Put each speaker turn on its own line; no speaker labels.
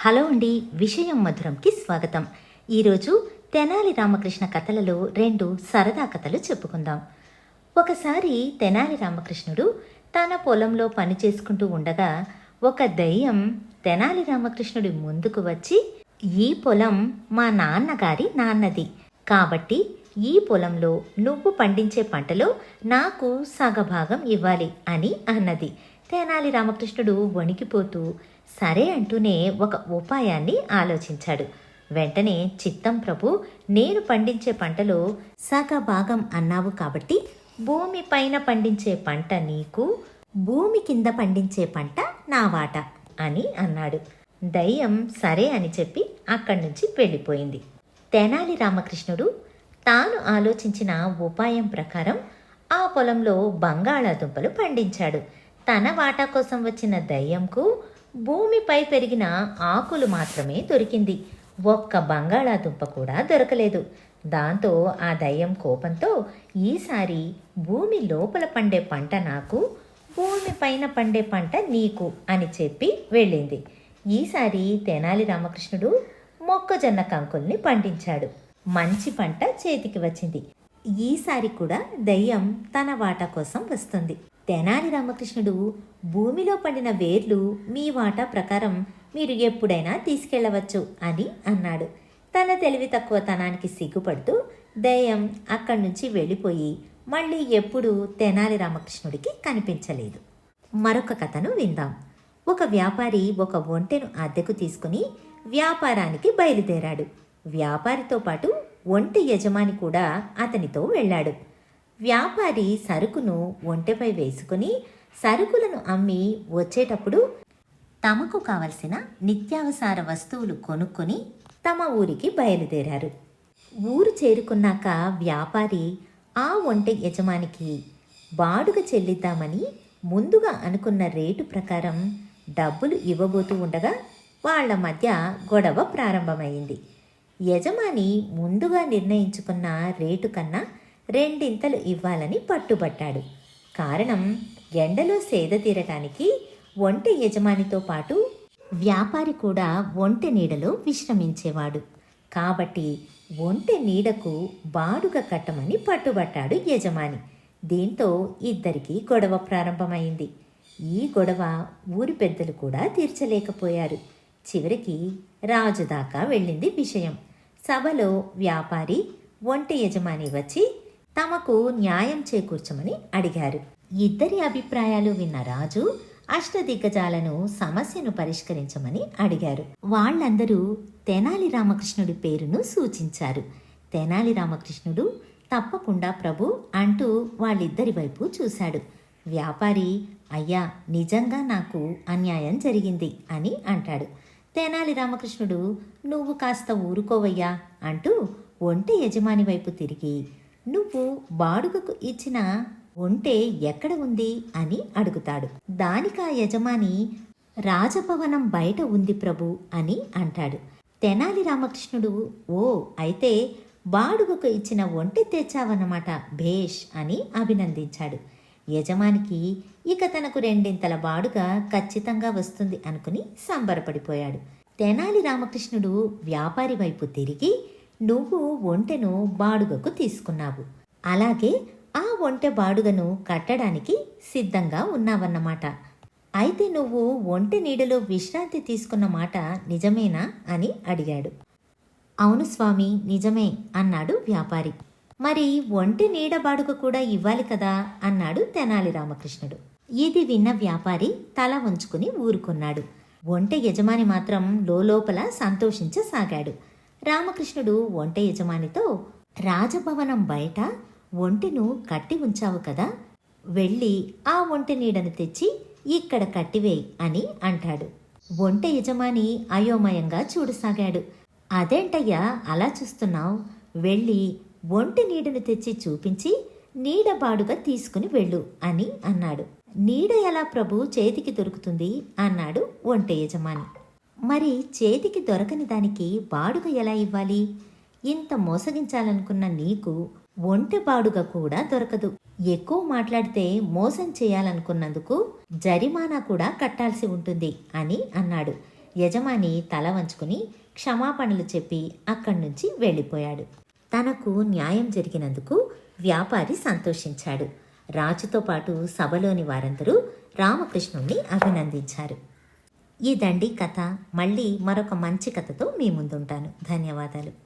Hello అండి, విషయం మధురంకి స్వాగతం. ఈరోజు తెనాలి రామకృష్ణ కథలలో 2 సరదా కథలు చెప్పుకుందాం. ఒకసారి తెనాలి రామకృష్ణుడు తన పొలంలో పని చేసుకుంటూ ఉండగా ఒక దెయ్యం తెనాలి రామకృష్ణుడి ముందుకు వచ్చి, ఈ పొలం మా నాన్నగారి నాన్నది కాబట్టి ఈ పొలంలో నువ్వు పండించే పంటలో నాకు సగభాగం ఇవ్వాలి అని అన్నది. తెనాలి రామకృష్ణుడు వణికిపోతూ సరే అంటూనే ఒక ఉపాయాన్ని ఆలోచించాడు. వెంటనే, చిత్తం ప్రభు, నేను పండించే పంటలో సగభాగం అన్నావు కాబట్టి భూమి పైన పండించే పంట నీకు, భూమి కింద పండించే పంట నా వాట అని అన్నాడు. దయ్యం సరే అని చెప్పి అక్కడి నుంచి వెళ్ళిపోయింది. తెనాలి రామకృష్ణుడు తాను ఆలోచించిన ఉపాయం ప్రకారం ఆ పొలంలో బంగాళాదుంపలు పండించాడు. తన వాటా కోసం వచ్చిన దయ్యంకు భూమిపై పెరిగిన ఆకులు మాత్రమే దొరికింది. ఒక్క బంగాళాదుంప కూడా దొరకలేదు. దాంతో ఆ దయ్యం కోపంతో, ఈసారి భూమి లోపల పండే పంట నాకు, భూమి పైన పండే పంట నీకు అని చెప్పి వెళ్ళింది. ఈసారి తెనాలి రామకృష్ణుడు మొక్కజొన్న కంకుల్ని పండించాడు. మంచి పంట చేతికి వచ్చింది. ఈసారి కూడా దయ్యం తన వాటా కోసం వస్తుంది. తెనాలి రామకృష్ణుడు, భూమిలో పండిన వేర్లు మీ వాటా ప్రకారం మీరు ఎప్పుడైనా తీసుకెళ్లవచ్చు అని అన్నాడు. తన తెలివి తక్కువతనానికి సిగ్గుపడుతూ దయ్యం అక్కడి నుంచి వెళ్ళిపోయి మళ్ళీ ఎప్పుడూ తెనాలి రామకృష్ణుడికి కనిపించలేదు. మరొక కథను విందాం. ఒక వ్యాపారి ఒక ఒంటెను అద్దెకు తీసుకుని వ్యాపారానికి బయలుదేరాడు. వ్యాపారితో పాటు ఒంటె యజమాని కూడా అతనితో వెళ్ళాడు. వ్యాపారి సరుకును ఒంటెపై వేసుకుని సరుకులను అమ్మి వచ్చేటప్పుడు తమకు కావలసిన నిత్యావసర వస్తువులు కొనుక్కొని తమ ఊరికి బయలుదేరారు. ఊరు చేరుకున్నాక వ్యాపారి ఆ ఒంటె యజమానికి బాడుగ చెల్లిద్దామని ముందుగా అనుకున్న రేటు ప్రకారం డబ్బులు ఇవ్వబోతూ ఉండగా వాళ్ల మధ్య గొడవ ప్రారంభమైంది. యజమాని ముందుగా నిర్ణయించుకున్న రేటు కన్నా 2 ఇవ్వాలని పట్టుబట్టాడు. కారణం, ఎండలో సేద తీరటానికి ఒంటె యజమానితో పాటు వ్యాపారి కూడా ఒంటె నీడలో విశ్రమించేవాడు. కాబట్టి ఒంటె నీడకు బాడుగ కట్టమని పట్టుబట్టాడు యజమాని. దీంతో ఇద్దరికీ గొడవ ప్రారంభమైంది. ఈ గొడవ ఊరి పెద్దలు కూడా తీర్చలేకపోయారు. చివరికి రాజు దాకా వెళ్ళింది విషయం. సభలో వ్యాపారి, ఒంటె యజమాని వచ్చి తమకు న్యాయం చేకూర్చమని అడిగారు. ఇద్దరి అభిప్రాయాలు విన్న రాజు అష్టదిగ్గజాలను సమస్యను పరిష్కరించమని అడిగారు. వాళ్ళందరూ తెనాలి రామకృష్ణుడి పేరును సూచించారు. తెనాలి రామకృష్ణుడు తప్పకుండా ప్రభు అంటూ వాళ్ళిద్దరి వైపు చూశాడు. వ్యాపారి, అయ్యా, నిజంగా నాకు అన్యాయం జరిగింది అని అంటాడు. తెనాలి రామకృష్ణుడు, నువ్వు కాస్త ఊరుకోవయ్యా అంటూ ఒంటె యజమాని వైపు తిరిగి, నువ్వు బాడుగకు ఇచ్చిన ఒంటె ఎక్కడ ఉంది అని అడుగుతాడు. దానికా యజమాని, రాజభవనం బయట ఉంది ప్రభు అని అంటాడు. తెనాలి రామకృష్ణుడు, ఓ అయితే బాడుగకు ఇచ్చిన ఒంటె తెచ్చావన్నమాట, భేష్ అని అభినందించాడు. యజమానికి ఇక తనకు 2 బాడుగ ఖచ్చితంగా వస్తుంది అనుకుని సంబరపడిపోయాడు. తెనాలి రామకృష్ణుడు వ్యాపారి వైపు తిరిగి, నువ్వు ఒంటెను బాడుగకు తీసుకున్నావు, అలాగే ఆ ఒంటె బాడుగను కట్టడానికి సిద్ధంగా ఉన్నావన్నమాట. అయితే నువ్వు ఒంటె నీడలో విశ్రాంతి తీసుకున్న మాట నిజమేనా అని అడిగాడు. అవును స్వామి, నిజమే అన్నాడు వ్యాపారి. మరి ఒంటె నీడ బాడుగ కూడా ఇవ్వాలి కదా అన్నాడు తెనాలి రామకృష్ణుడు. ఇది విన్న వ్యాపారి తల వంచుకుని ఊరుకున్నాడు. ఒంటె యజమాని మాత్రం లోపల సంతోషించసాగాడు. రామకృష్ణుడు ఒంటె యజమానితో, రాజభవనం బయట ఒంటెను కట్టి ఉంచావు కదా, వెళ్ళి ఆ ఒంటె నీడను తెచ్చి ఇక్కడ కట్టివేయి అని అంటాడు. ఒంటె యజమాని అయోమయంగా చూడసాగాడు. అదేంటయ్యా అలా చూస్తున్నావు, వెళ్ళి ఒంటె నీడను తెచ్చి చూపించి నీడ బాడుగా తీసుకుని వెళ్ళు అని అన్నాడు. నీడ ఎలా ప్రభు చేతికి దొరుకుతుంది అన్నాడు ఒంటె యజమాని. మరి చేతికి దొరకని దానికి బాడుగ ఎలా ఇవ్వాలి? ఇంత మోసగించాలనుకున్న నీకు ఒంటె బాడుగ కూడా దొరకదు. ఎక్కువ మాట్లాడితే మోసం చేయాలనుకున్నందుకు జరిమానా కూడా కట్టాల్సి ఉంటుంది అని అన్నాడు. యజమాని తల వంచుకుని క్షమాపణలు చెప్పి అక్కడి నుంచి వెళ్ళిపోయాడు. తనకు న్యాయం జరిగినందుకు వ్యాపారి సంతోషించాడు. రాజుతో పాటు సభలోని వారందరూ రామకృష్ణుణ్ణి అభినందించారు. ఈ దండి కథ మళ్ళీ మరొక మంచి కథతో మీ ముందుంటాను. ధన్యవాదాలు.